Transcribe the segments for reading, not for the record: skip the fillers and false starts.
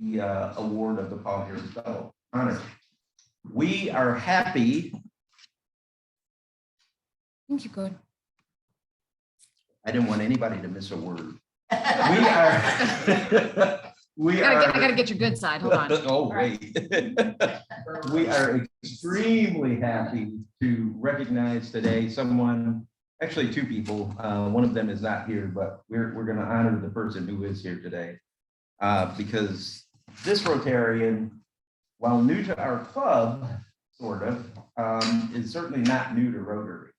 the award of the Paul Harris Fellow honor. We are happy. I think you're good. I didn't want anybody to miss a word. We are. I gotta get your good side. Hold on. Oh, wait. We are extremely happy to recognize today someone, actually two people. One of them is not here, but we're going to honor the person who is here today. Because this Rotarian, while new to our club, sort of, is certainly not new to Rotary.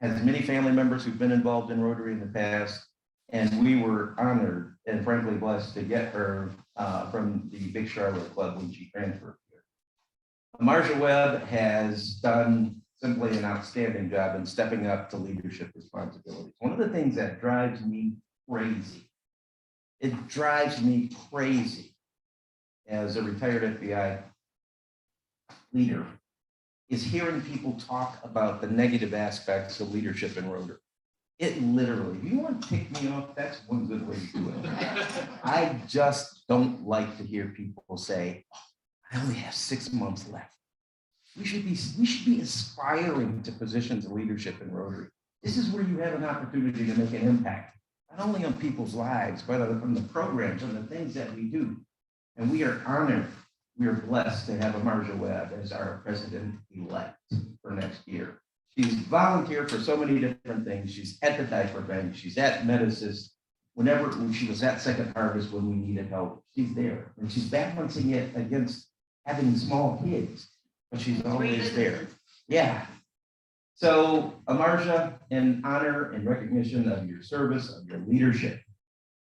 Has many family members who've been involved in Rotary in the past, and we were honored and frankly blessed to get her from the Big Charlotte Club when she transferred here. Marsha Webb has done simply an outstanding job in stepping up to leadership responsibilities. One of the things that drives me crazy, as a retired FBI leader, is hearing people talk about the negative aspects of leadership in Rotary. It literally, if you want to tick me off, that's one good way to do it. I just don't like to hear people say, oh, I only have 6 months left. We should be aspiring to positions of leadership in Rotary. This is where you have an opportunity to make an impact, not only on people's lives, but on the programs and the things that we do. And we are honored, we are blessed to have Marsha Webb as our president-elect for next year. She's volunteered for so many different things. She's at the diaper bank, she's at Medicist. When she was at Second Harvest when we needed help, she's there. And she's balancing it against having small kids, but she's always there. Yeah. So, Marsha, in honor and recognition of your service, of your leadership,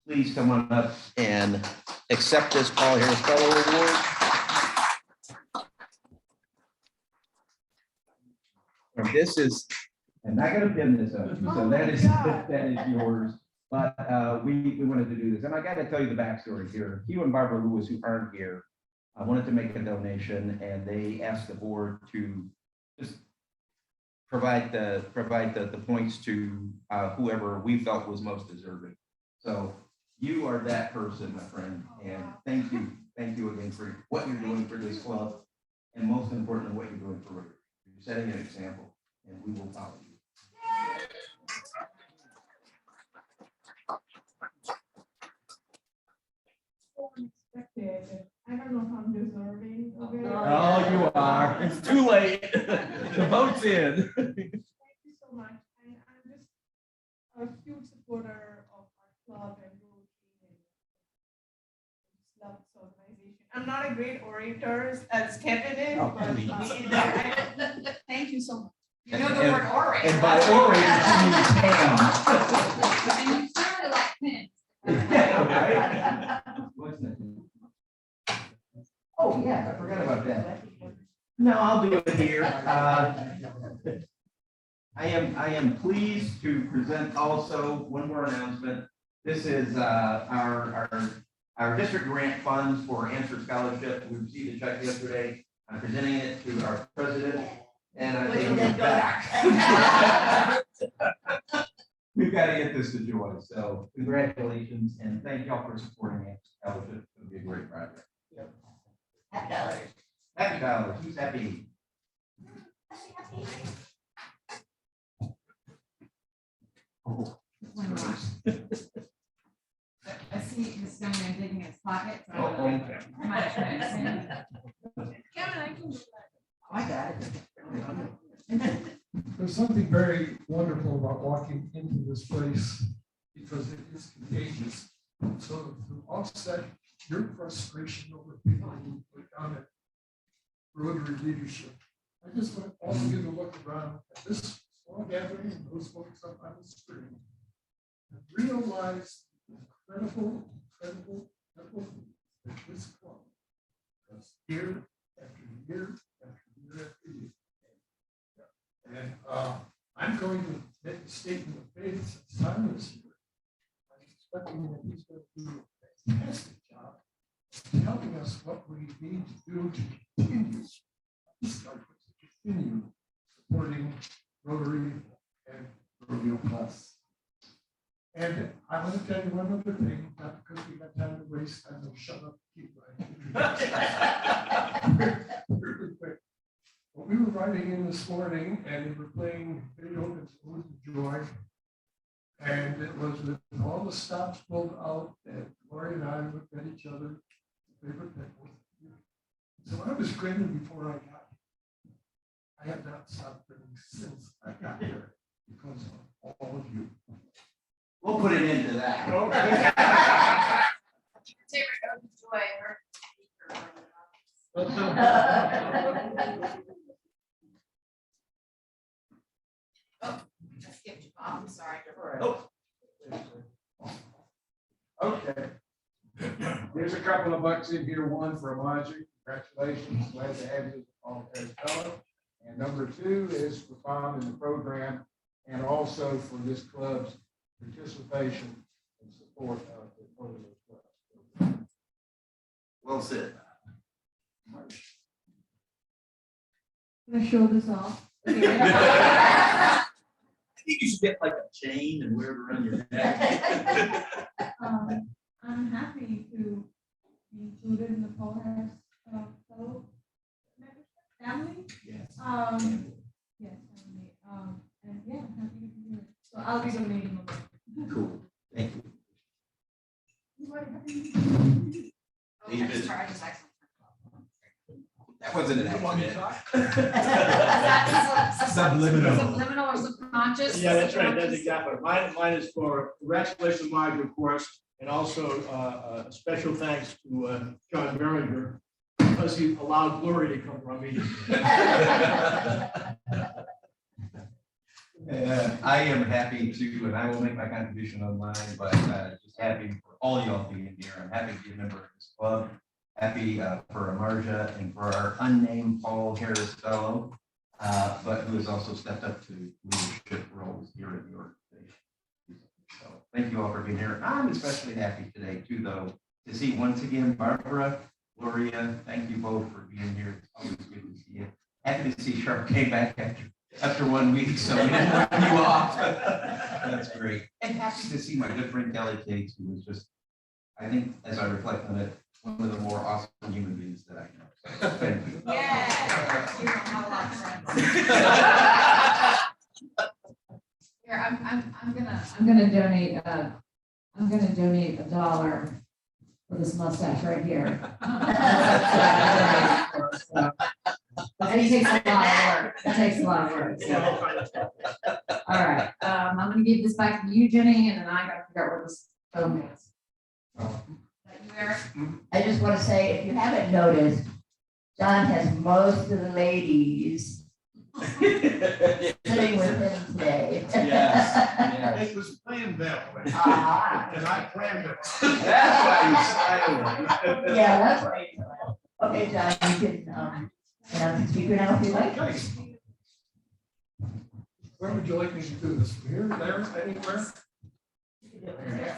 please come on up and accept this Paul Harris Fellow Award. And this is, I'm not going to pin this up, so that is yours. But we wanted to do this, and I got to tell you the backstory here. Hugh and Barbara Lewis, who aren't here, wanted to make a donation, and they asked the board to just provide the points to whoever we felt was most deserving. So you are that person, my friend, and thank you again for what you're doing for this club, and most importantly, what you're doing for Rotary. You're setting an example, and we will follow you. Unexpected. I don't know if I'm deserving of it. Oh, you are. It's too late. The vote's in. Thank you so much. And I'm just a huge supporter of our club and Rotary, and I just love this organization. I'm not a great orator as Kevin is, but thank you so much. You know the word orator. And by orator, she means Pam. And you sounded like Pam. Yeah, right? What's that? Oh, yeah, I forgot about that. No, I'll do it here. I am pleased to present also one more announcement. This is our district grant funds for Answer Scholarship. We received a check yesterday. I'm presenting it to our president, and I think we're back. We've got to get this to Joy. So congratulations, and thank y'all for supporting Answer Scholarship. It'll be a great project. Yep. Happy dollars. Happy dollars. Who's happy? Oh. I see this young man digging his pocket. So Okay. I might have to understand. Kevin, I can do that. I got it. There's something very wonderful about walking into this place because it is contagious. So to offset your frustration over people who put down at Rotary leadership, I just want all of you to look around at this small gathering and those folks up on the screen and realize the incredible that this club does year after year after year after year. And I'm going to make a statement of faith since Simon is here. I'm expecting that he's going to do a fantastic job telling us what we need to do to continue supporting Rotary and Rodeo Plus. And I want to tell you one other thing, not because we got time to waste, I will shut up, keep writing. Very quick. Well, we were riding in this morning and we were playing Beethoven's Ode to Joy. And it was with all the stops pulled out and Lori and I looked at each other. Favorite thing was, so I was grinning before I got here. I have not stopped grinning since I got here because of all of you. We'll put an end to that. I skipped you, Bob. I'm sorry. Okay. There's a couple of bucks in here. One for Elijah. Congratulations. Glad to have you on as fellow. And number two is for Bob in the program and also for this club's participation and support of the Polio Club. Well said. I'm gonna show this off. I think you should get like a chain and wear it around your neck. I'm happy to be included in the Paul Harris Fellow family. Yes. Yes, family. And yeah, I'm happy to be here. So I'll be donating a little. Cool. Thank you. That wasn't an accident. Subliminal. Subliminal or subconscious? Yeah, that's right, that's exactly. Mine is for congratulations, Marge, of course, and also a special thanks to John Beringer because he allowed Glory to come to our meeting. I am happy to, and I will make my contribution online, but just happy for all y'all being here. I'm happy to be a member of this club. Happy for Amarja and for our unnamed Paul Harris Fellow, but who has also stepped up to leadership roles here at the organization. So thank you all for being here. I'm especially happy today too, though, to see once again Barbara, Gloria. Thank you both for being here. It's always good to see you. Happy to see Sharp came back after 1 week, so we didn't run you off. That's great. And happy to see my good friend Kelly Cates, who was just, I think, as I reflect on it, one of the more awesome human beings that I know. So, thank you. Yeah. You don't have a lot of friends. Here, I'm gonna donate $1 for this mustache right here. And it takes a lot of work. It takes a lot of work. So. All right, I'm gonna give this back to you, Jenny, and then I gotta figure out where this phone is. I just want to say, if you haven't noticed, John has most of the ladies sitting with him today. Yes. It was planned that way. Ah. And I planned it. That's why you silent. Yeah, that's right. Okay, John, you can, speaker now if you like. Okay. Where would you like me to do this? From here, there, anywhere?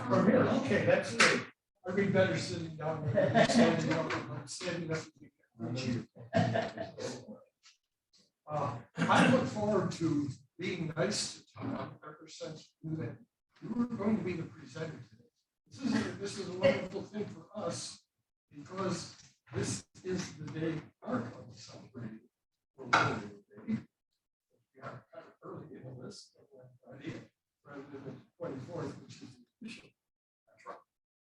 From here, okay, that's great. I'd be better sitting down there than standing up. I'm standing up. I look forward to being nice to Tom ever since we knew that you were going to be the presenter today. This is a wonderful thing for us because this is the day our club celebrated. Day. We are kind of early in this Friday, rather than the 24th, which is the official.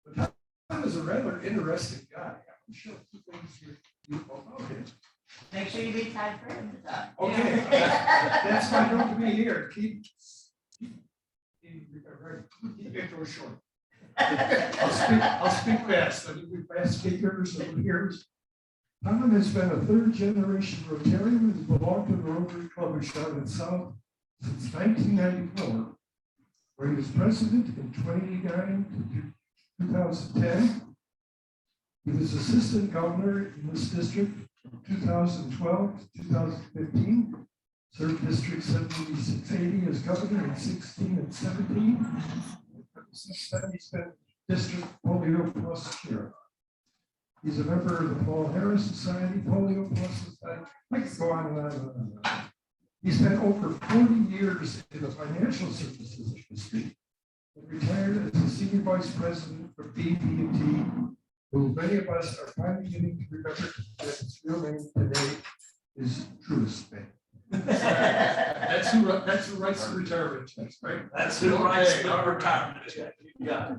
But Tom is a rather interesting guy. I'm sure two things you about him. Make sure you leave time for him to talk. Okay, that's my note to be here. Keep it to a short. I'll speak fast. I'll give you fast speakers over here. Tom has been a third-generation Rotarian who's belonged to the Rotary Club of Charlotte South since 1994, where he was president in 2009 to 2010. He was assistant governor in this district from 2012 to 2015. Served District 7680 as governor in 16 and 17. Since then, he spent District Polio Plus chair. He's a member of the Paul Harris Society, Polio Plus Society. I could go on and on and on. He spent over 40 years in the financial services industry, and retired as the senior vice president for BB&T, who many of us are finally beginning to remember that its real name today is Truist Bank. That's who writes the retirement checks, right? That's who writes the retirement check. Yeah.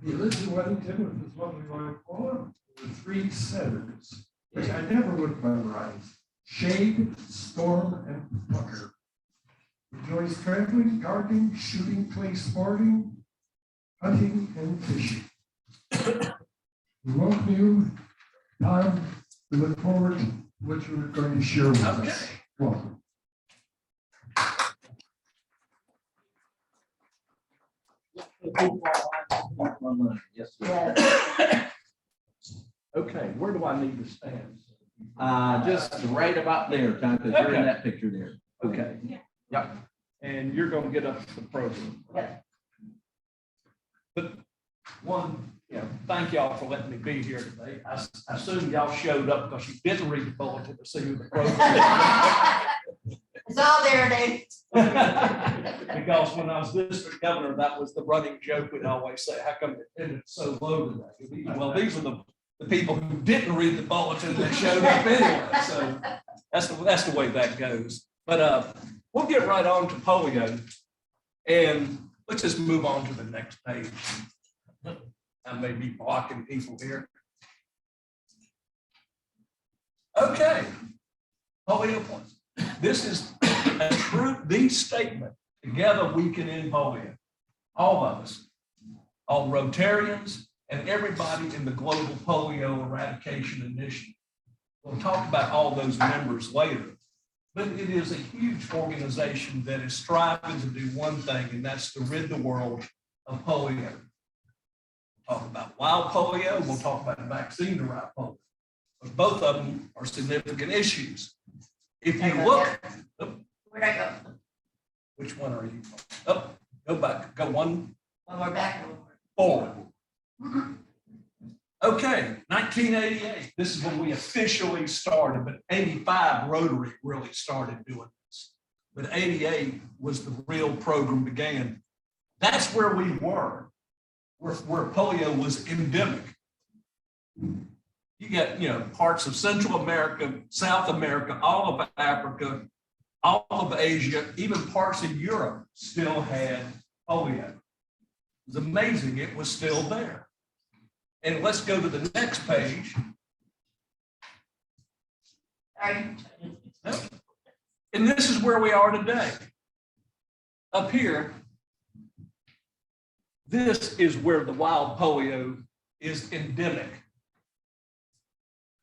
The Elizabeth Weddington with his lovely wife Paula, the three senators, which I never would memorize: Shade, Storm, and Pucker. Enjoys traveling, gardening, shooting, clay sporting, hunting, and fishing. We welcome you, Tom. We look forward to what you're going to share with us. Welcome. Yes. Yes. Okay, where do I need to stand? Just right about there, Tom, because you're in that picture there. Okay. Yep. And you're gonna get up the program. Yeah. But one, thank y'all for letting me be here today. I assume y'all showed up because you didn't read the bulletin to see the program. It's all there, Dave. Because when I was district governor, that was the running joke we'd always say, how come it ended so low today? Well, these are the people who didn't read the bulletin that showed up anyway. So that's the way that goes. But we'll get right on to polio, and let's just move on to the next page. I may be blocking people here. Okay, polio points. This is a true, the statement. Together we can end polio. All of us, all Rotarians, and everybody in the global polio eradication initiative. We'll talk about all those members later. But it is a huge organization that is striving to do one thing, and that's to rid the world of polio. We'll talk about wild polio, we'll talk about vaccine-derived polio. But both of them are significant issues. If you look, Where'd I go? which one are you? Oh, go back, go one One more back. forward. Okay, 1988, this is when we officially started, but 85 Rotary really started doing this. But 88 was the real program began. That's where we were, where polio was endemic. You get, parts of Central America, South America, all of Africa, all of Asia, even parts of Europe still had polio. It was amazing, it was still there. And let's go to the next page. Sorry. And this is where we are today. Up here, this is where the wild polio is endemic.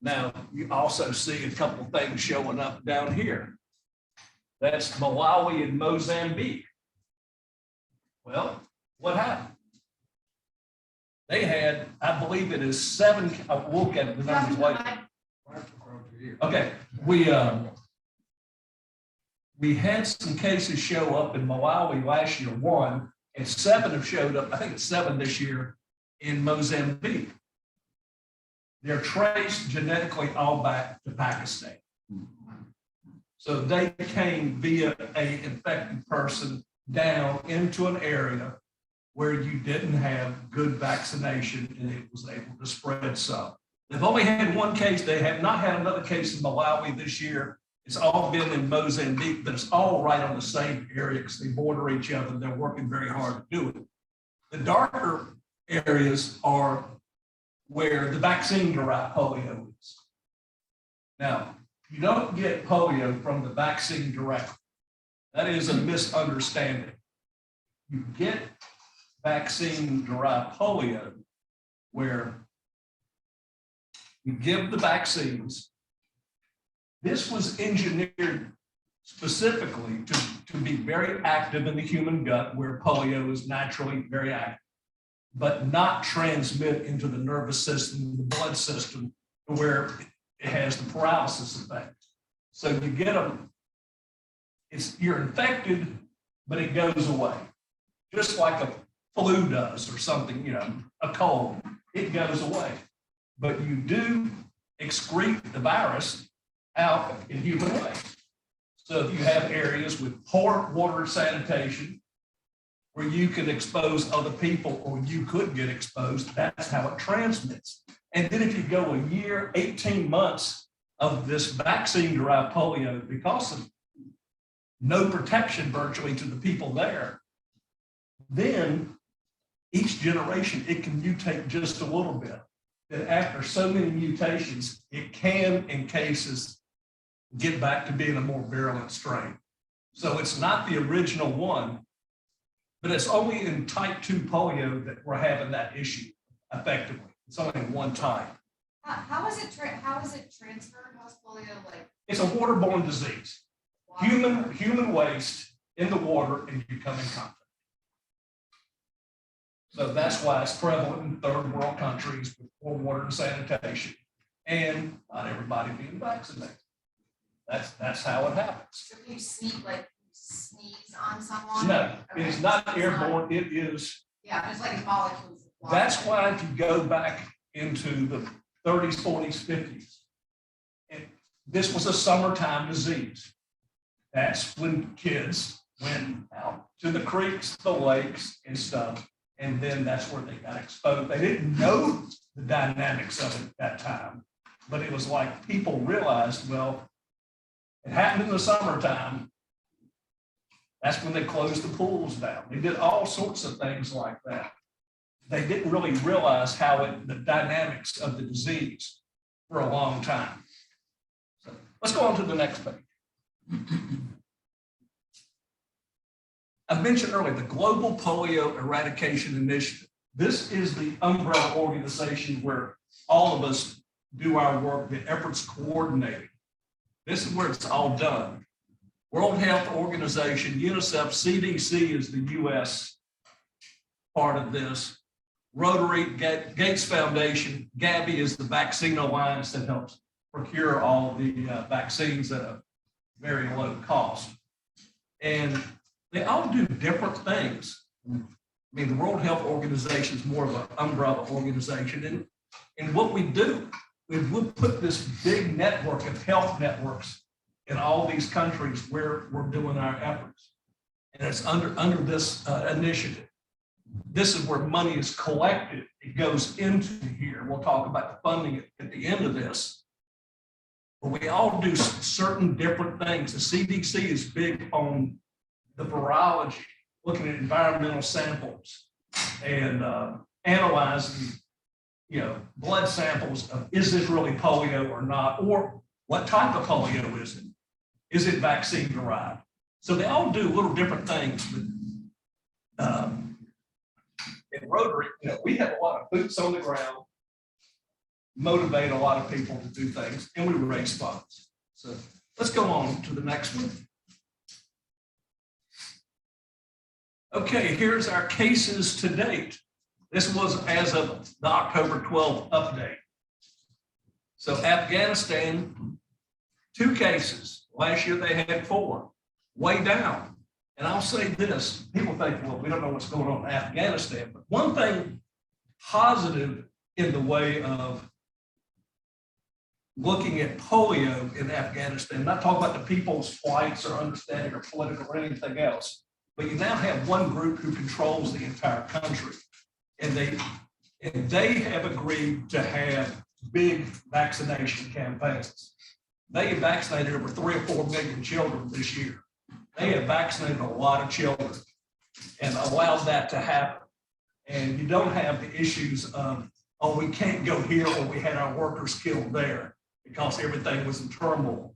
Now, you also see a couple of things showing up down here. That's Malawi and Mozambique. Well, what happened? They had, I believe it is 7, we'll look at the numbers later. Okay, we had some cases show up in Malawi last year, 1, and 7 have showed up, I think it's 7 this year in Mozambique. They're traced genetically all back to Pakistan. So they came via an infected person down into an area where you didn't have good vaccination and it was able to spread some. They've only had 1 case. They have not had another case in Malawi this year. It's all been in Mozambique, but it's all right on the same area because they border each other and they're working very hard to do it. The darker areas are where the vaccine-derived polio is. Now, you don't get polio from the vaccine directly. That is a misunderstanding. You get vaccine-derived polio where you give the vaccines. This was engineered specifically to be very active in the human gut where polio is naturally very active, but not transmit into the nervous system, the blood system, to where it has the paralysis effect. So you get them, you're infected, but it goes away. Just like a flu does or something, a cold, it goes away. But you do excrete the virus out in human waste. So if you have areas with poor water sanitation, where you can expose other people or you could get exposed. That's how it transmits. And then if you go a year, 18 months of this vaccine-derived polio, because of no protection virtually to the people there, then each generation, it can mutate just a little bit. That after so many mutations, it can, in cases, get back to being a more virulent strain. So it's not the original one, but it's only in type 2 polio that we're having that issue effectively. It's only one type. How is it transferred? How's polio like? It's a waterborne disease. Human waste in the water and you come in contact. So that's why it's prevalent in third world countries with poor water and sanitation and not everybody being vaccinated. That's how it happens. So you sneeze on someone? No, Okay. it's not airborne. It is. Yeah, it's like molecules. of water. That's why if you go back into the 30s, 40s, 50s, this was a summertime disease. That's when kids went out to the creeks, the lakes and stuff. And then that's where they got exposed. They didn't know the dynamics of it at that time, but it was like people realized, well, it happened in the summertime. That's when they closed the pools down. They did all sorts of things like that. They didn't really realize the dynamics of the disease for a long time. So let's go on to the next page. I mentioned earlier the Global Polio Eradication Initiative. This is the umbrella organization where all of us do our work, the efforts coordinated. This is where it's all done. World Health Organization, UNICEF, CDC is the US part of this. Rotary, Gates Foundation, Gavi is the vaccine alliance that helps procure all the vaccines at a very low cost. And they all do different things. I mean, the World Health Organization is more of an umbrella organization. And what we do, we'll put this big network of health networks in all these countries where we're doing our efforts. And it's under this initiative. This is where money is collected. It goes into here. We'll talk about the funding at the end of this. But we all do certain different things. The CDC is big on the virology, looking at environmental samples and analyzing, blood samples of is this really polio or not, or what type of polio is it? Is it vaccine derived? So they all do little different things. But in Rotary, we have a lot of boots on the ground, motivate a lot of people to do things, and we raise funds. So let's go on to the next one. Okay, here's our cases to date. This was as of the October 12th update. So Afghanistan, 2 cases. Last year they had 4, way down. And I'll say this, people think, well, we don't know what's going on in Afghanistan, but one thing positive in the way of looking at polio in Afghanistan, not talking about the people's flights or understanding or political or anything else, but you now have one group who controls the entire country. And they have agreed to have big vaccination campaigns. They have vaccinated over 3 or 4 million children this year. They have vaccinated a lot of children and allowed that to happen. And you don't have the issues of, oh, we can't go here or we had our workers killed there because everything was in turmoil.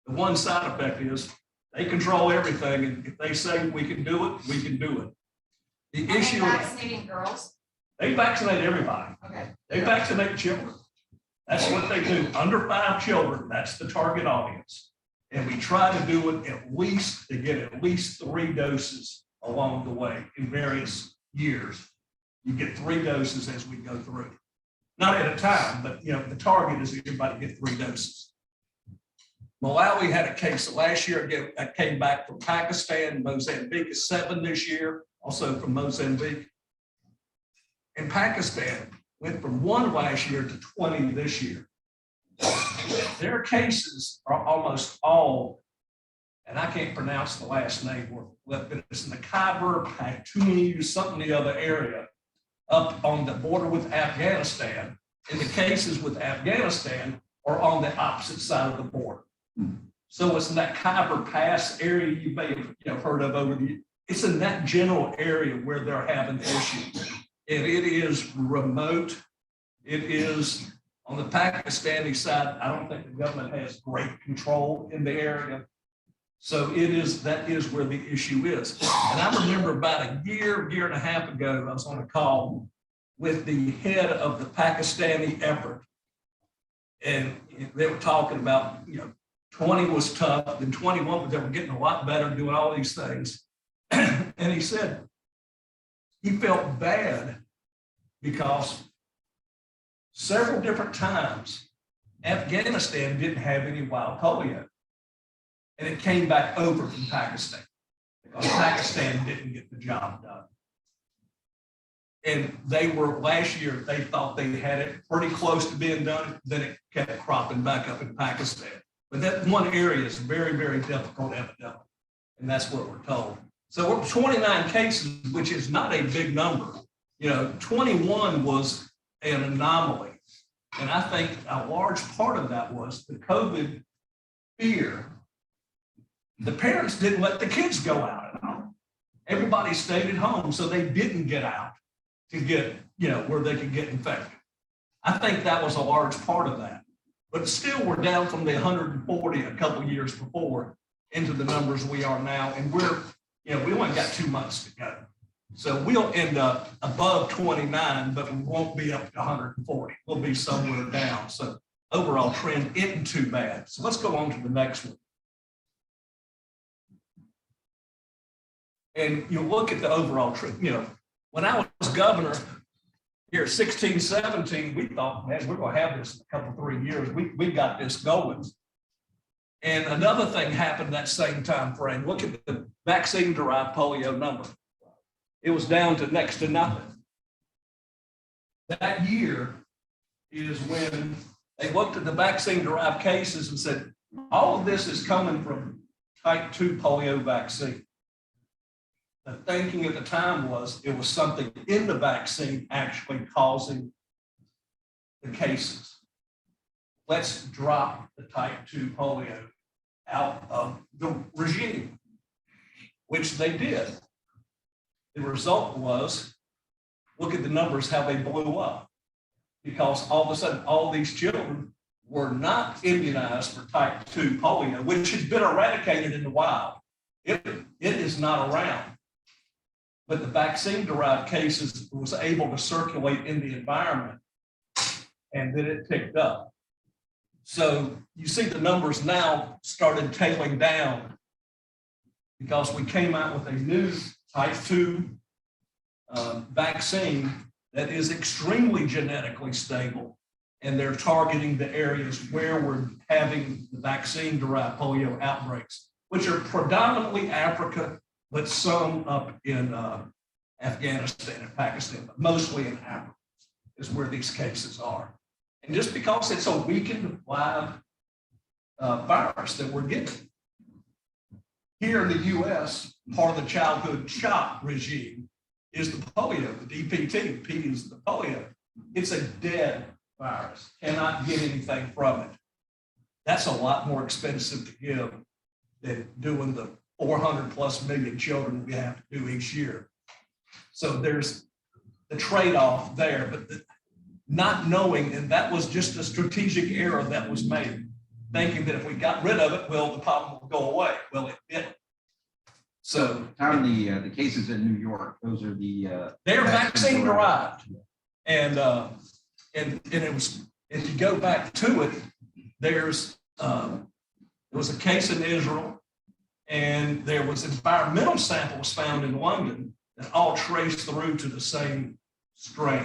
The one side effect is they control everything. And if they say we can do it, we can do it. The Are they issue, vaccinating girls? they vaccinate everybody. Okay. They vaccinate children. That's what they do. Under 5 children, that's the target audience. And we try to do it to get at least 3 doses along the way in various years. You get 3 doses as we go through. Not at a time, but the target is everybody get 3 doses. Malawi had a case last year, again, that came back from Pakistan. Mozambique is 7 this year, also from Mozambique. And Pakistan went from 1 last year to 20 this year. Their cases are almost all and I can't pronounce the last name, but it's in the Khyber Pakhtunkhwa, something the other area, up on the border with Afghanistan. And the cases with Afghanistan are on the opposite side of the border. So it's in that Khyber Pass area you may have heard of over the. It's in that general area where they're having issues, and it is remote. It is on the Pakistani side. I don't think the government has great control in the area. So that is where the issue is. And I remember about a year and a half ago, I was on a call with the head of the Pakistani effort. And they were talking about, 20 was tough, then 21, but they were getting a lot better doing all these things. And he said he felt bad because several different times Afghanistan didn't have any wild polio. And it came back over from Pakistan because Pakistan didn't get the job done. And last year, they thought they had it pretty close to being done, then it kept cropping back up in Pakistan. But that one area is very, very difficult epidemic, and that's what we're told. So we're 29 cases, which is not a big number. 21 was an anomaly. And I think a large part of that was the COVID fear. The parents didn't let the kids go out at all. Everybody stayed at home, so they didn't get out to get, where they could get infected. I think that was a large part of that. But still, we're down from the 140 a couple years before into the numbers we are now. And we only got 2 months to go. So we'll end up above 29, but we won't be up to 140. We'll be somewhere down. So overall trend isn't too bad. So let's go on to the next one. And you look at the overall trend. When I was governor here, 16, 17, we thought, man, we're going to have this in a couple, 3 years. We got this going. And another thing happened that same time frame. Look at the vaccine-derived polio number. It was down to next to nothing. That year is when they looked at the vaccine-derived cases and said, all of this is coming from type 2 polio vaccine. The thinking at the time was it was something in the vaccine actually causing the cases. Let's drop the type 2 polio out of the regime, which they did. The result was, look at the numbers, how they blew up. Because all of a sudden, all these children were not immunized for type 2 polio, which has been eradicated in the wild. It is not around. But the vaccine-derived cases was able to circulate in the environment, and then it picked up. So you see the numbers now started tailing down because we came out with a new type 2 vaccine that is extremely genetically stable, and they're targeting the areas where we're having the vaccine-derived polio outbreaks, which are predominantly Africa, but some up in Afghanistan and Pakistan, but mostly in Africa is where these cases are. And just because it's a weakened live virus that we're getting. Here in the US, part of the childhood shot regime is the polio, the DPT. The P is the polio. It's a dead virus, cannot get anything from it. That's a lot more expensive to give than doing the 400+ million children we have to do each year. So there's the trade-off there, but not knowing, and that was just a strategic error that was made, thinking that if we got rid of it, well, the problem will go away. Well, it didn't. So Tom, the cases in New York, those are the they're vaccine derived, and it was, if you go back to it, there was a case in Israel, and there was environmental samples found in London that all traced through to the same strain.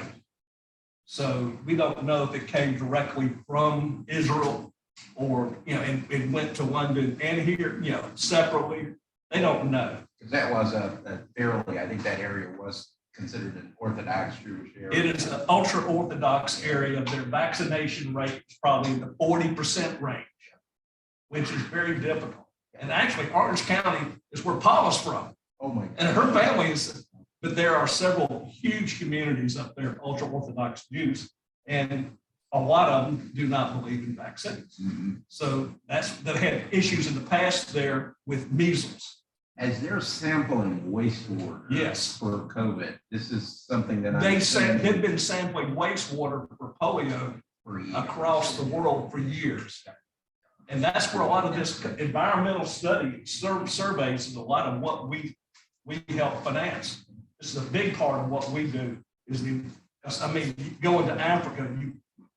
So we don't know if it came directly from Israel or, and it went to London and here, separately. They don't know. Because that was a fairly, I think that area was considered an Orthodox Jewish area. It is an ultra-Orthodox area. Their vaccination rate is probably in the 40% range, which is very difficult. And actually, Orange County is where Paula's from. Oh, my. And her family is, but there are several huge communities up there, ultra-Orthodox Jews, and a lot of them do not believe in vaccines. Mhm. So they've had issues in the past there with measles. As they're sampling wastewater. Yes. For COVID, this is something that They've been sampling wastewater for polio across the world for years. And that's where a lot of this environmental study surveys is a lot of what we help finance. This is a big part of what we do is you go into Africa,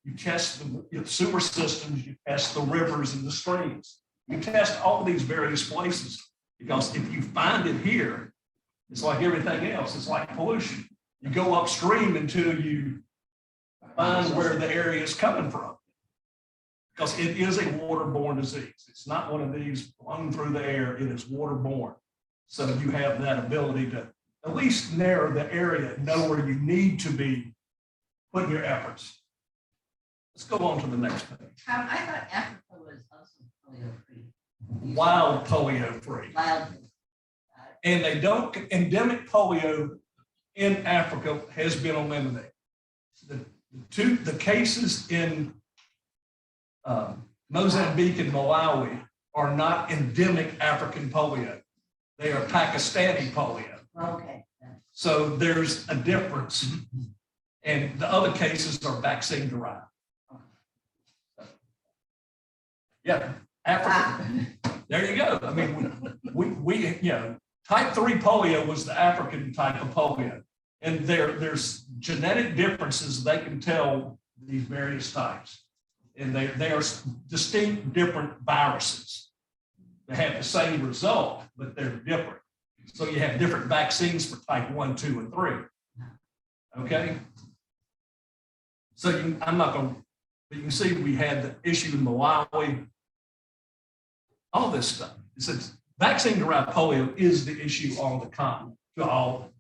you test the sewer systems, you test the rivers and the streams. You test all these various places because if you find it here, it's like everything else. It's like pollution. You go upstream until you find where the area is coming from. Because it is a waterborne disease. It's not one of these blown through the air. It is waterborne. So you have that ability to at least narrow the area, know where you need to be putting your efforts. Let's go on to the next page. I thought Africa was also polio free. Wild polio free. Wild. And endemic polio in Africa has been eliminated. The cases in Mozambique and Malawi are not endemic African polio. They are Pakistani polio. Okay. So there's a difference. And the other cases are vaccine derived. Yeah, Africa. There you go. I mean, we type 3 polio was the African type of polio. And there's genetic differences. They can tell these various types. And they are distinct different viruses. They have the same result, but they're different. So you have different vaccines for type 1, 2, and 3. Okay? So I'm not going to, but you can see we had the issue in Malawi, all this stuff. It says vaccine-derived polio is the issue on the continent to all,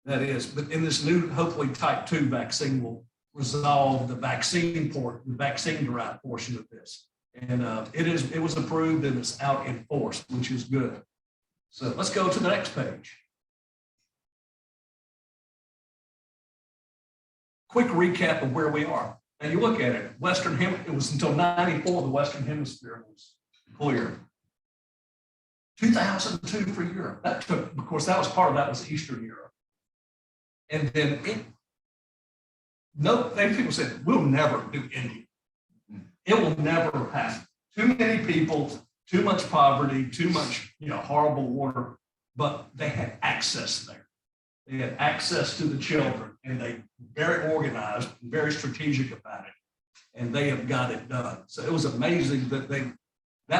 that is. But in this new, hopefully type 2 vaccine will resolve the vaccine-derived portion of this. And it was approved and it's out in force, which is good. So let's go to the next page. Quick recap of where we are. And you look at it, it was until 94 the Western Hemisphere was clear. 2002 for Europe. That took, of course, that was Eastern Europe. And then people said, we'll never do India. It will never happen. Too many people, too much poverty, too much, horrible water, but they had access there. They had access to the children and they very organized, very strategic about it. And they have got it done. So it was amazing that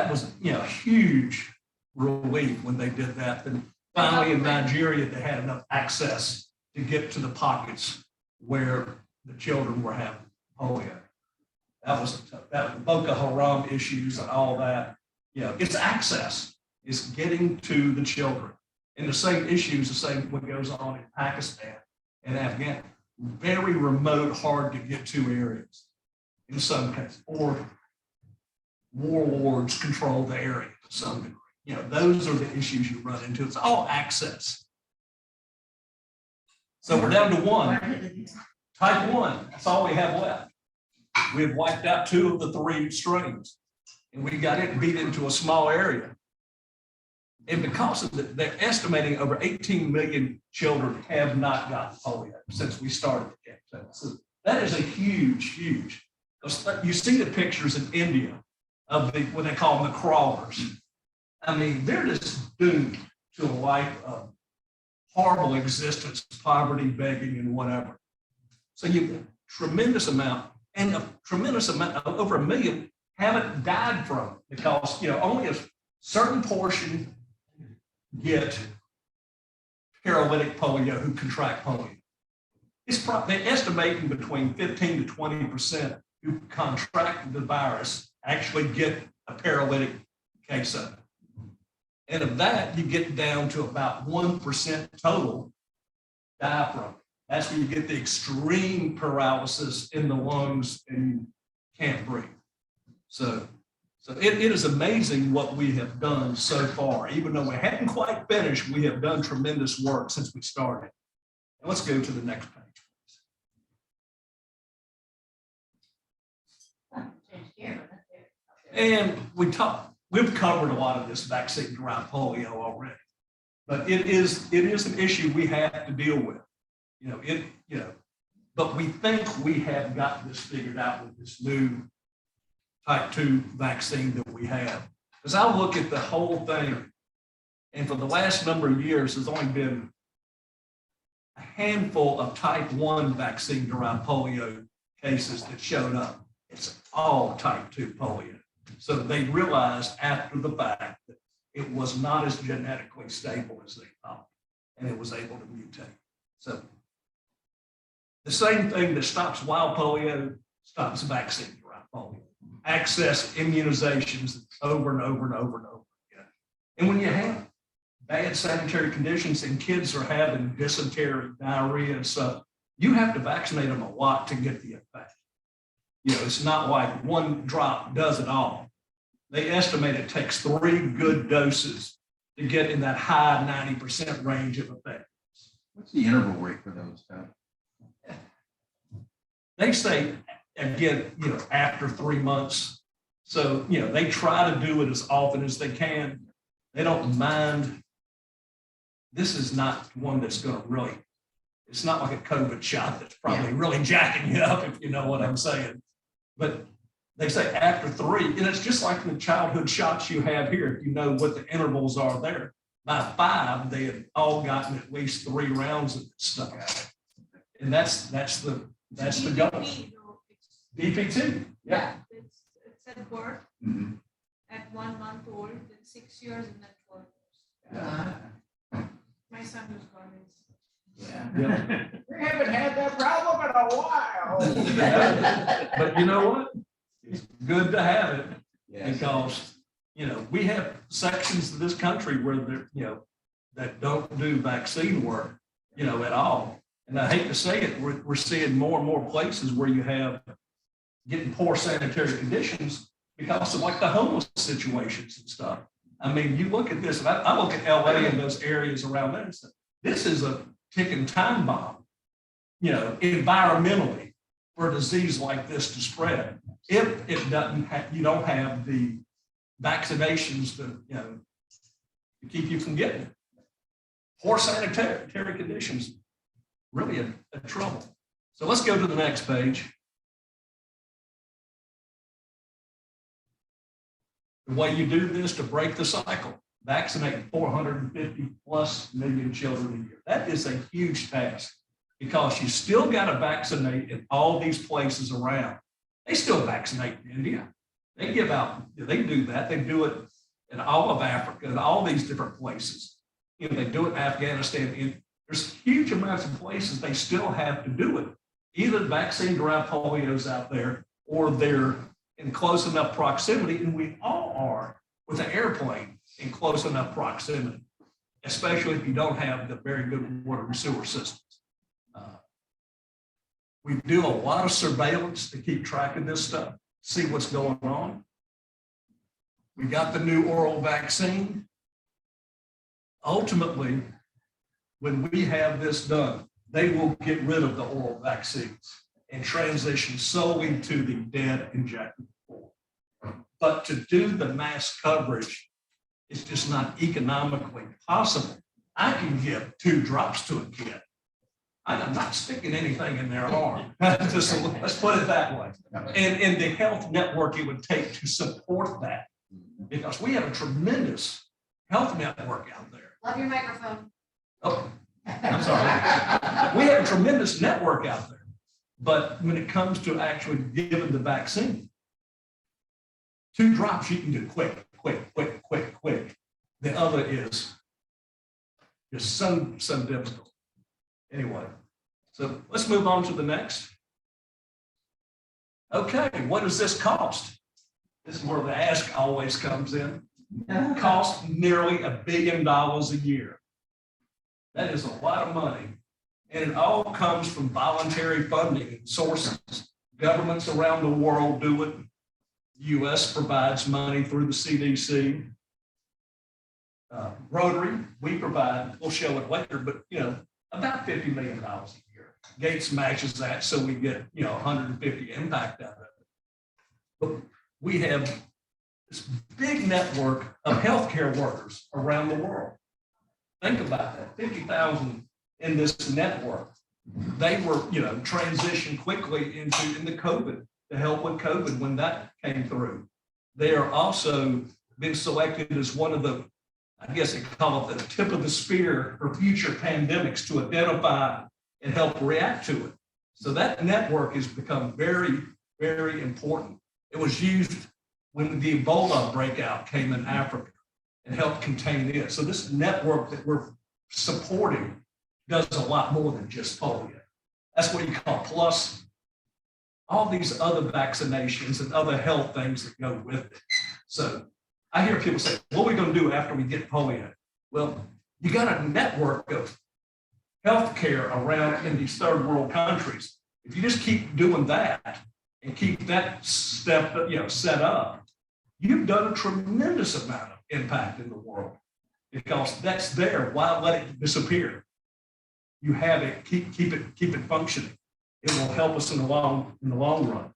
was, huge relief when they did that. And finally in Nigeria, they had enough access to get to the pockets where the children were having polio. That was Boko Haram issues and all that. It's access. It's getting to the children. And the same issues, the same what goes on in Pakistan and Afghanistan. Very remote, hard to get to areas in some cases, or warlords control the area to some degree. Those are the issues you run into. It's all access. So we're down to 1. Type 1, that's all we have left. We have wiped out 2 of the 3 strains, and we got it beat into a small area. And because of that, they're estimating over 18 million children have not gotten polio since we started the campaign. So that is a huge. You see the pictures in India of what they call them the crawlers. I mean, they're just doomed to a life of horrible existence, poverty, begging, and whatever. So you have a tremendous amount, over 1 million haven't died from it because, only a certain portion get paralytic polio who contract polio. They're estimating between 15 to 20% who contract the virus actually get a paralytic case of it. And of that, you get down to about 1% total die from it. That's when you get the extreme paralysis in the lungs and you can't breathe. So So it is amazing what we have done so far. Even though we haven't quite finished, we have done tremendous work since we started. And let's go to the next page. And we've covered a lot of this vaccine-derived polio already. But it is an issue we have to deal with. But we think we have got this figured out with this new type 2 vaccine that we have. As I look at the whole thing, and for the last number of years, there's only been a handful of type 1 vaccine-derived polio cases that showed up. It's all type 2 polio. So they realized after the fact that it was not as genetically stable as they thought, and it was able to mutate. So the same thing that stops wild polio stops vaccine-derived polio. Access immunizations over and over and over and over again. And when you have bad sanitary conditions and kids are having dysentery, diarrhea and stuff, you have to vaccinate them a lot to get the effect. It's not like one drop does it all. They estimate it takes 3 good doses to get in that high 90% range of effect. What's the interval rate for those, Tom? They say, again, after 3 months. So, they try to do it as often as they can. They don't mind. This is not one that's going to really, it's not like a COVID shot that's probably really jacking you up, if you know what I'm saying. But they say after 3, and it's just like the childhood shots you have here, if you know what the intervals are there. By 5, they had all gotten at least 3 rounds of this stuff. And that's the goal. DPT, yeah. It's at birth, at 1 month old, then 6 years, and then 12 years. My son was born in. Yeah. We haven't had that problem in a while. But you know what? It's good to have it Yes. because, we have sections of this country where they're, that don't do vaccine work, at all. And I hate to say it, we're seeing more and more places where you have getting poor sanitary conditions because of like the homeless situations and stuff. I mean, you look at this, and I look at LA and those areas around there and say, this is a ticking time bomb, environmentally for a disease like this to spread. If it doesn't you don't have the vaccinations to keep you from getting it. Poor sanitary conditions, really a trouble. So let's go to the next page. The way you do this to break the cycle, vaccinate 450 plus million children a year. That is a huge task because you still got to vaccinate in all these places around. They still vaccinate in India. They give out, they do that. They do it in all of Africa and all these different places. They do it in Afghanistan. There's huge amounts of places they still have to do it. Either vaccine-derived polio's out there or they're in close enough proximity, and we all are with an airplane in close enough proximity, especially if you don't have the very good water and sewer systems. We do a lot of surveillance to keep track of this stuff, see what's going on. We got the new oral vaccine. Ultimately, when we have this done, they will get rid of the oral vaccines and transition solely to the dead injectable form. But to do the mass coverage is just not economically possible. I can give 2 drops to a kid. I'm not sticking anything in their arm. Let's put it that way. And the health network it would take to support that, because we have a tremendous health network out there. Love your microphone. Oh, I'm sorry. We have a tremendous network out there. But when it comes to actually giving the vaccine, 2 drops you can do quick. The other is just so difficult. Anyway, so let's move on to the next. Okay, what does this cost? This is where the ask always comes in. It costs nearly $1 billion a year. That is a lot of money. And it all comes from voluntary funding sources. Governments around the world do it. US provides money through the CDC. Rotary, we provide, we'll show it later, but about $50 million a year. Gates matches that, so we get 150 impact out of it. But we have this big network of healthcare workers around the world. Think about that, 50,000 in this network. They were, transitioned quickly into COVID to help with COVID when that came through. They are also been selected as one of the, I guess they call it the tip of the spear for future pandemics to identify and help react to it. So that network has become very, very important. It was used when the Ebola breakout came in Africa and helped contain it. So this network that we're supporting does a lot more than just polio. That's what you call plus all these other vaccinations and other health things that go with it. So I hear people say, what are we going to do after we get polio? Well, you got a network of healthcare around in these third world countries. If you just keep doing that and keep that step, set up, you've done a tremendous amount of impact in the world because that's there. Why let it disappear? You have it, keep it functioning. It will help us in the long run.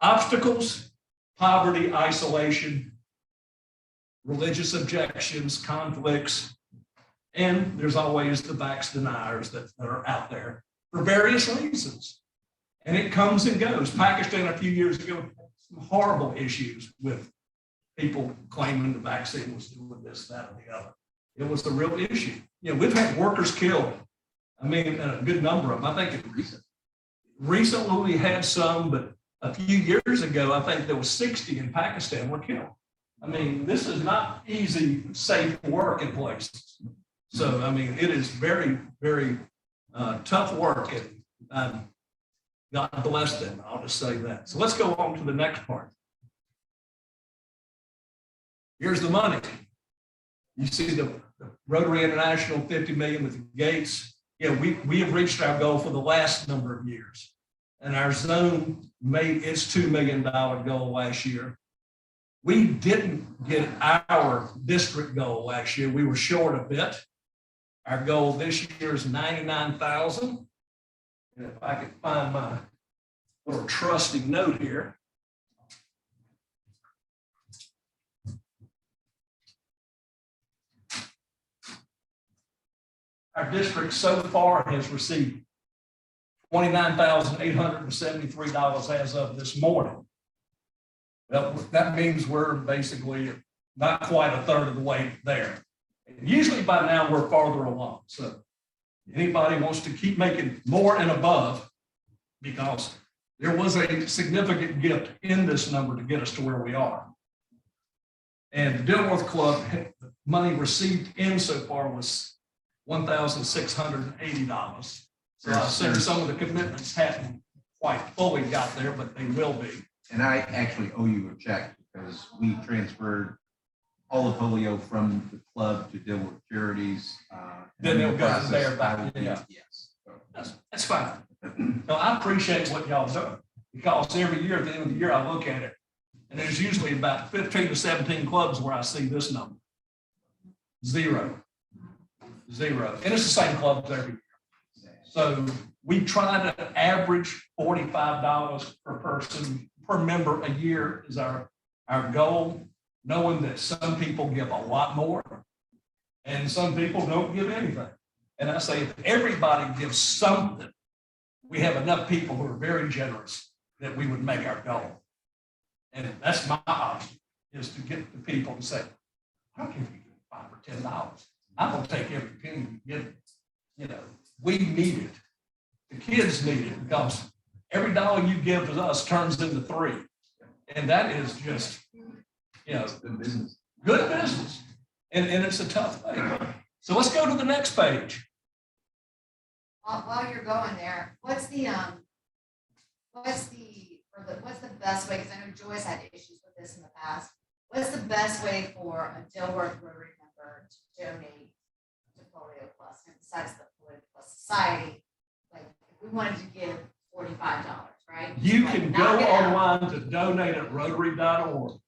Obstacles, poverty, isolation, religious objections, conflicts, and there's always the vax deniers that are out there for various reasons. And it comes and goes. Pakistan a few years ago had some horrible issues with people claiming the vaccine was doing this, that, or the other. It was the real issue. We've had workers killed. I mean, a good number of them. I think recently we had some, but a few years ago, I think there was 60 in Pakistan were killed. I mean, this is not easy, safe work in places. So, I mean, it is very, very tough work, and God bless them. I'll just say that. So let's go on to the next part. Here's the money. You see the Rotary International 50 million with the Gates. We have reached our goal for the last number of years. And our zone made its $2 million goal last year. We didn't get our district goal last year. We were short a bit. Our goal this year is 99,000. And if I could find my little trusty note here. Our district so far has received $29,873 as of this morning. Well, that means we're basically not quite a third of the way there. And usually by now we're farther along. So anybody wants to keep making more and above, because there was a significant gift in this number to get us to where we are. And the Dilworth Club, the money received in so far was $1,680. So I assume some of the commitments haven't quite fully got there, but they will be. And I actually owe you a check because we transferred all the polio from the club to Dilworth Charities. Then they'll go there back. Yeah. Yes. That's fine. No, I appreciate what y'all do, because every year at the end of the year, I look at it, and there's usually about 15 to 17 clubs where I see this number. Zero. And it's the same clubs every year. So we try to average $45 per person, per member a year is our goal, knowing that some people give a lot more and some people don't give anything. And I say, if everybody gives something, we have enough people who are very generous that we would make our goal. And that's my option, is to get the people to say, I don't care if you give $5 or $10. I'm going to take every penny you give me. We need it. The kids need it, because every dollar you give to us turns into $3. And that is just, Good business. good business. And it's a tough thing. So let's go to the next page. While you're going there, what's the best way, because I know Joyce had issues with this in the past. What's the best way for a Dilworth Rotary member to donate to Polio Plus, and besides the Polio Plus Society? Like, if we wanted to give $45, right? right? You can go Knock it out. online to donate at Rotary.org.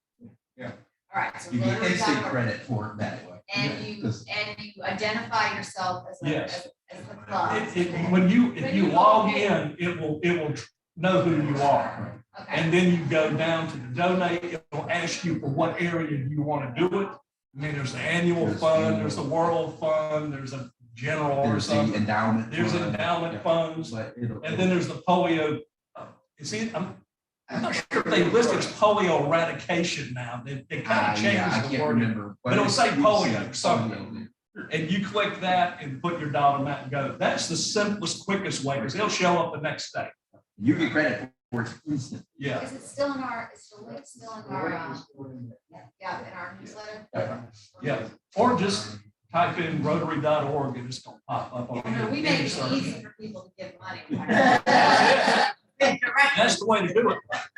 All right, so You get instant Rotary.org. credit for it that way. And you, Because- identify yourself as a, Yes. as the club. If you log in, it will know who you are. Okay, And then you go down to the donate, it'll ask you for what area you want to do it. I mean, there's the annual fund, there's the world fund, there's a general or There's the something. endowment. There's fund. endowment funds, But it'll- and then there's the polio. I'm not sure if they list it's polio eradication now. They kind Yeah, of I changed the can't word. remember. But it'll say it's- polio or it's something. And you click that and put your dollar amount and go. That's the simplest, quickest way, because it'll show up the next day. You get credit for it instant. Yeah. is it still in our, is the link still in our, yeah, in our newsletter? Yeah, or just type in Rotary.org and it's gonna pop up on You know, we your make it search. easy for people to give money. That's the way to do it.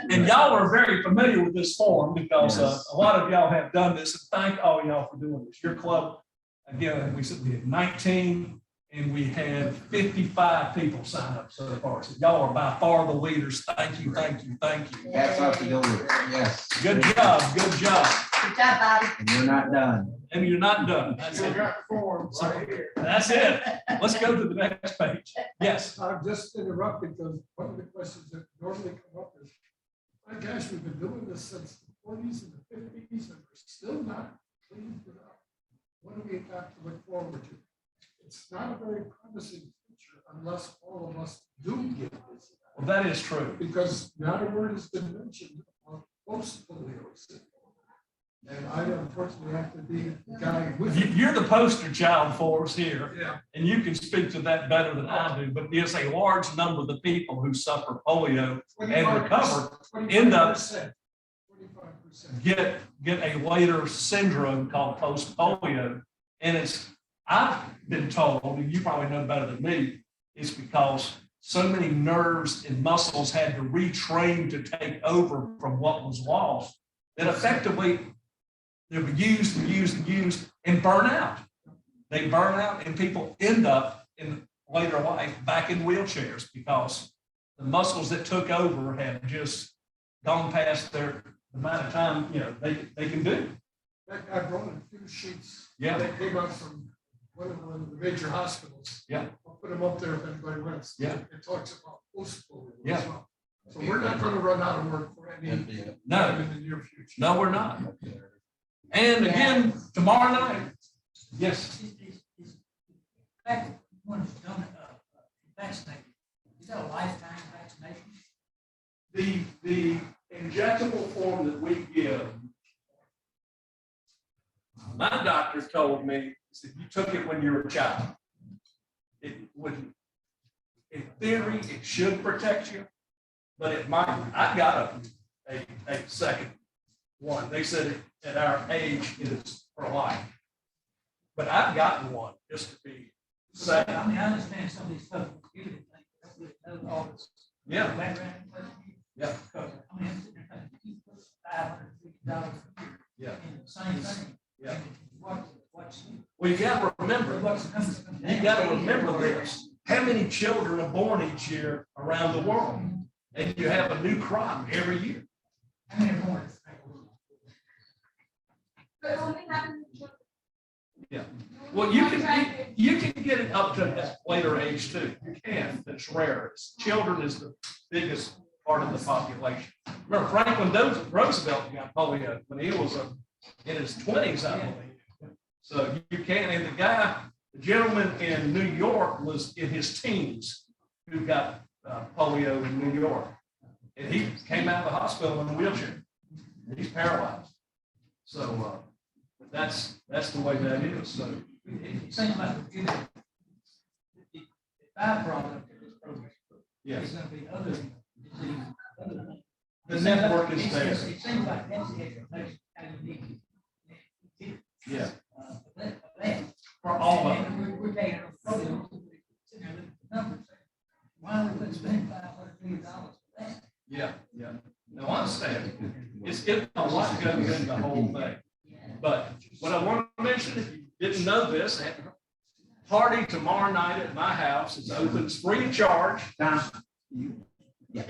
And y'all are very familiar with this form because Yes. a lot of y'all have done this. And thank all y'all for doing this. Your club, again, we said we had 19 and we had 55 people sign up so far. So y'all are by far the leaders. Thank you, thank you, thank you. That's off the Dilworth. Yes. Good job, good job. Good job, Bobby. And you're not done. And you're not done. That's Still it. got forms right here. That's it. Let's go to the next page. Yes. I'm just interrupting because one of the questions that normally come up is, my gosh, we've been doing this since the 40s and the 50s and we're still not cleaned it up. What do we got to look forward to? It's not a very promising future unless all of us do get this. Well, that is true. Because not a word has been mentioned on post-polio syndrome. And I unfortunately have to be the guy with it. You're the poster child for us here. Yeah. And you can speak to that better than I do, but there's a large number of the people who suffer polio and recover end up 25%. get a later syndrome called post-polio. And I've been told, and you probably know better than me, it's because so many nerves and muscles had to retrain to take over from what was lost, that effectively they were used and used and used and burn out. They burn out and people end up in later life back in wheelchairs because the muscles that took over have just gone past their amount of time, they can do. I brought a few sheets. Yeah. That came out from one of the major hospitals. Yeah. I'll put them up there if anybody wants. Yeah. It talks about post-polio Yeah. as well. So we're not going to run out of work for any No, time in the near future. no, we're not. And again, tomorrow night, yes, Vaccinated, is that a lifetime vaccination? the injectable form that we give, my doctor told me, he said, you took it when you were a child. It wouldn't, in theory, it should protect you, but it might, I got a second one. They said at our age, it is for life. But I've gotten one just to be safe. I mean, I understand some of these stuff. All this Yeah, background. yeah, Because, I mean, I'm sitting there thinking, you put $550 a year. yeah, In the same thing. yeah. What's Well, you gotta remember, you gotta remember this. How many children are born each year around the world? And you have a new crop every year. How many more? Yeah. Well, you can get it up to that later age too. You can. It's rare. Children is the biggest part of the population. Remember Franklin Roosevelt got polio when he was in his 20s, I believe. So you can, and the gentleman in New York was in his teens who got polio in New York. And he came out of the hospital in a wheelchair. He's paralyzed. So that's the way that is. So It seems like we're getting the byproduct of this program. yes, It's gonna be other disease, other. the network is there. It seems like that's the expectation, how you need to. Yeah, For that. for all of them. And we're taking a program, sitting there looking at the numbers, saying, why would we spend $500 million for that? Yeah, yeah. No, I understand. It's a lot goes into the whole thing. But what I want to mention, if you didn't know this, party tomorrow night at my house is open, it's free of charge. Tom,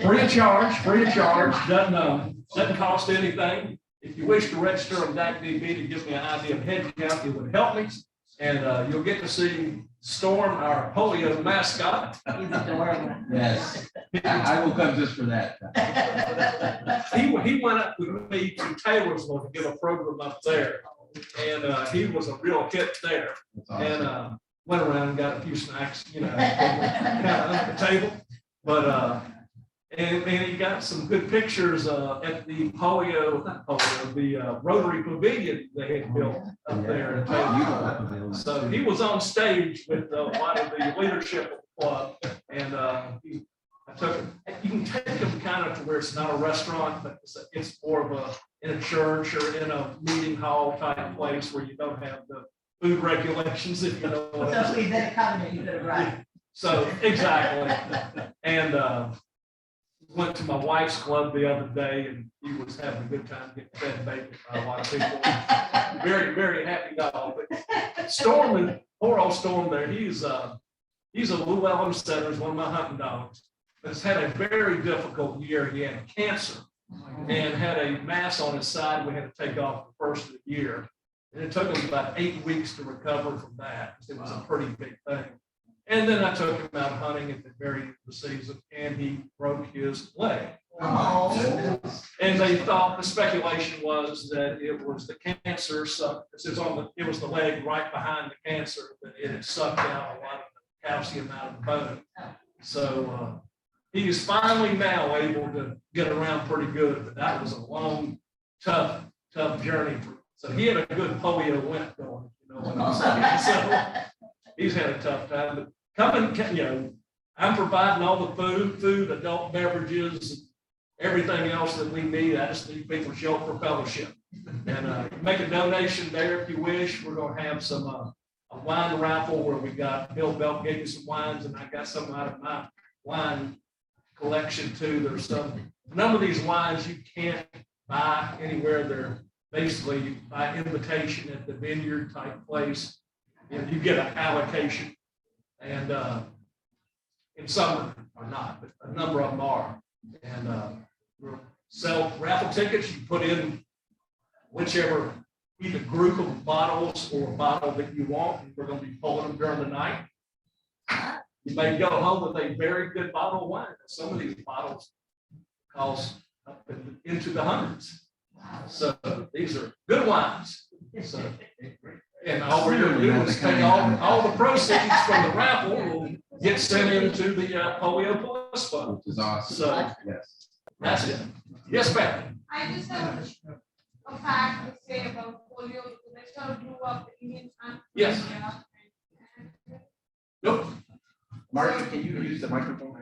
Free of charge, doesn't cost anything. If you wish to register on DACDB to give me an idea of head count, it would help me. And you'll get to see Storm, our polio mascot. He's adorable. Yes, I will come just for that. He went up with me to Taylorsville to give a program up there. And he was a real hit there. That's awesome. And went around and got a few snacks, kind of under the table. But and he got some good pictures at the the Rotary Pavilion they had built up there. So he was on stage with a lot of the leadership of the club, and I took him. You can take him kind of to where it's not a restaurant, but it's more of in a church or in a meeting hall type place where you don't have the food regulations, if you know what I'm So saying. he's at a company, you could right. So exactly, and went to my wife's club the other day, and he was having a good time getting fed bacon by a lot of people. Very, very happy dog. But Storm, and poor old Storm there, he's a Llewellyn setter, one of my hunting dogs. Has had a very difficult year. He had cancer and had a mass on his side we had to take off the first of the year. And it took him about 8 weeks to recover from that. It was a pretty big thing. And then I took him out hunting at the very end of the season, and he broke his leg. Oh. And they thought, the speculation was that it was the cancer sucked, it was the leg right behind the cancer, that it had sucked out a lot of the calcium out of the bone. So he is finally now able to get around pretty good, but that was a long, tough journey. So he had a good polio went going, you know what I'm saying? So he's had a tough time, but I'm providing all the food, adult beverages, everything else that we need. I just need people to show up for fellowship. And make a donation there if you wish. We're going to have some a wine raffle where we got Bill Belt gave me some wines, and I got some out of my wine collection too. There's a number of these wines you can't buy anywhere. They're basically by invitation at the vineyard type place, and you get an allocation. And in some are not, but a number of them are. And we'll sell raffle tickets. You put in whichever either group of bottles or bottle that you want. We're going to be pulling them during the night. You may go home with a very good bottle of wine. Some of these bottles cost up into the hundreds. So these are good wines. So, and all we're going to do is take all the proceeds from the raffle will get sent into the Polio Plus Fund. Which is awesome. So Yes. that's it. Yes, ma'am. I just have a fact to say about polio, because I sort of grew up in Indian country. Yes. Nope. Marty, can you use the microphone?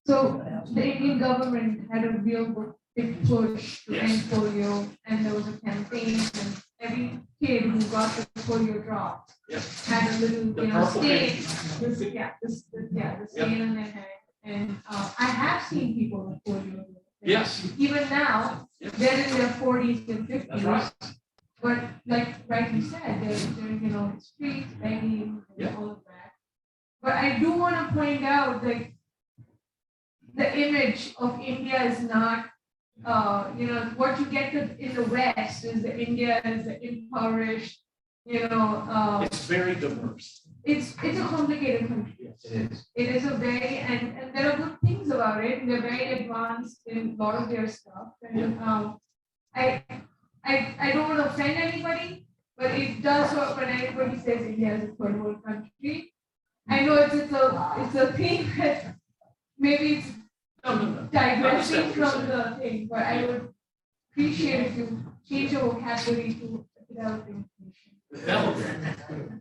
So the Indian government had a real big push to end polio, and there was a campaign, and every kid who got the polio drop Yes. had a little, The purple stain, thing. the stain on their head. And I have seen people with polio. Yes. Even now, Yes. they're in their 40s and 50s. That's right. But like rightly said, they're in the streets, begging, and Yeah. all of that. But I do want to point out that the image of India is not, what you get in the West is the India is the impoverished, It's very diverse. it's a complicated country. Yes. It is. It is a very, and there are good things about it. They're very advanced in a lot of their stuff. And I don't want to offend anybody, but it does sort when anybody says India is a third world country. I know it's a thing that maybe it's No. digressing what you're from the thing, but I would appreciate if you change your vocabulary to develop information.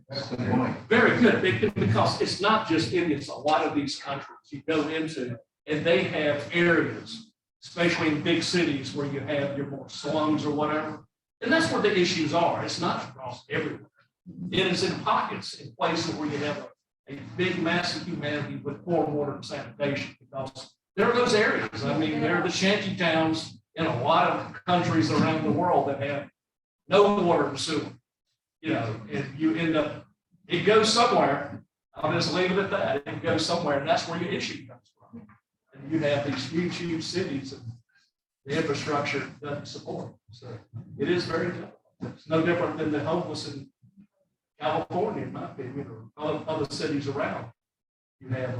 That's the point. Very good, because it's not just India, it's a lot of these countries you go into, and they have areas, especially in big cities where you have your more slums or whatever. And that's where the issues are. It's not across everywhere. It is in pockets, in places where you have a big mass of humanity with poor water and sanitation, because there are those areas. I mean, there are the shanty towns in a lot of countries around the world that have no water and sewer. And you end up, it goes somewhere. I'll just leave it at that. It goes somewhere, and that's where your issue comes from. You have these huge cities and the infrastructure doesn't support. So it is very difficult. It's no different than the homeless in California, in my opinion, or other cities around. You have,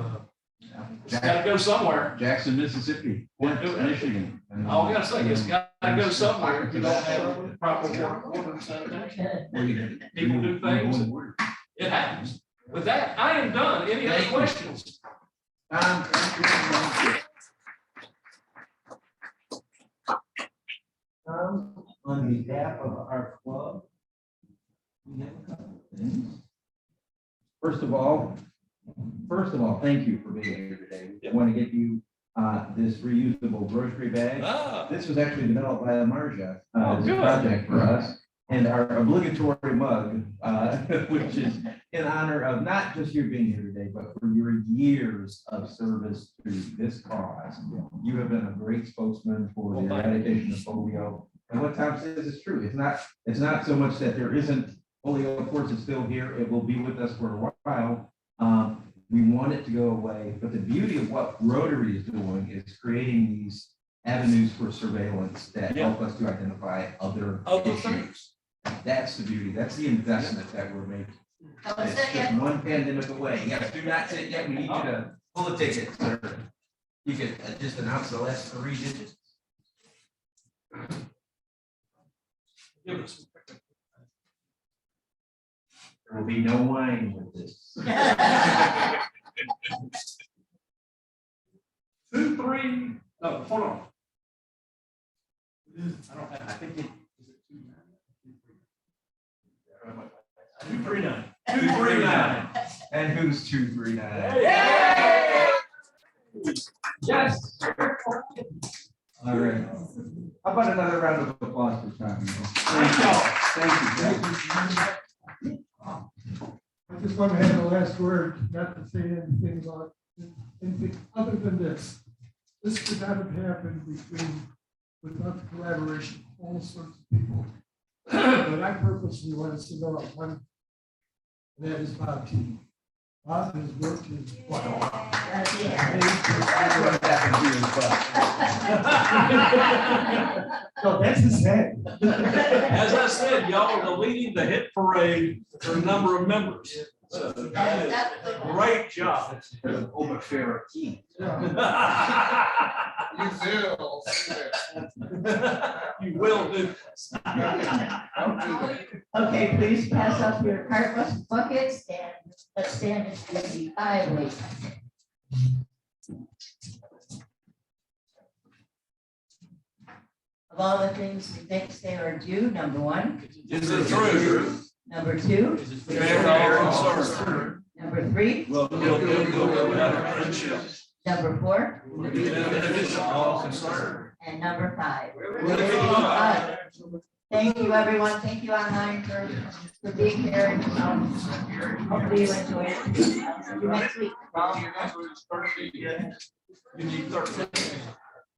it's gotta go somewhere. Jackson, Mississippi, Flint, Michigan. All I gotta say, it's gotta go somewhere. If you don't have proper work order and sanitation. People do things. It happens. With that, I am done. Any other questions? On behalf of our club, we have a couple of things. First of all, thank you for being here today. I want to get you this reusable grocery bag. This was actually developed by Marja as a project for us. And our obligatory mug, which is in honor of not just you being here today, but for your years of service to this cause. You have been a great spokesman for the eradication of polio. And what Tom says is true. It's not so much that there isn't polio, of course, it's still here. It will be with us for a while. We want it to go away. But the beauty of what Rotary is doing is creating these avenues for surveillance that help us to identify other issues. That's the beauty. That's the investment that we're making. It's just one pandemic away. Yes, do not say it yet. We need you to pull a ticket, sir. You could just announce the last 3 digits. Give us. There will be no wine with this. 2, 3. No, hold on. I don't have. I think it is it 239. 239. And who's 239? Yes. All right. How about another round of applause for Tom? Thank y'all. Thank you. I just want to have the last word, not to say anything about anything other than this. This could not have happened without the collaboration of all sorts of people. But I purposely want to single out one, and that is Bob T. Bob has worked his butt off. That's what happened to you as well. No, that's his head. As I said, y'all are leading the hit parade for a number of members. So, great job. Over fair key. You will do. Okay, please pass up your cart buckets and let's stand at 55, wait. Of all the things we think they are due, number 1. Is it true? Number 2. Is it fair and serve? Number 3. Will go without friendship. Number 4. All concerned. And number 5. Thank you, everyone. Thank you online for being here. And hopefully you enjoy it. See you next week. You need 13.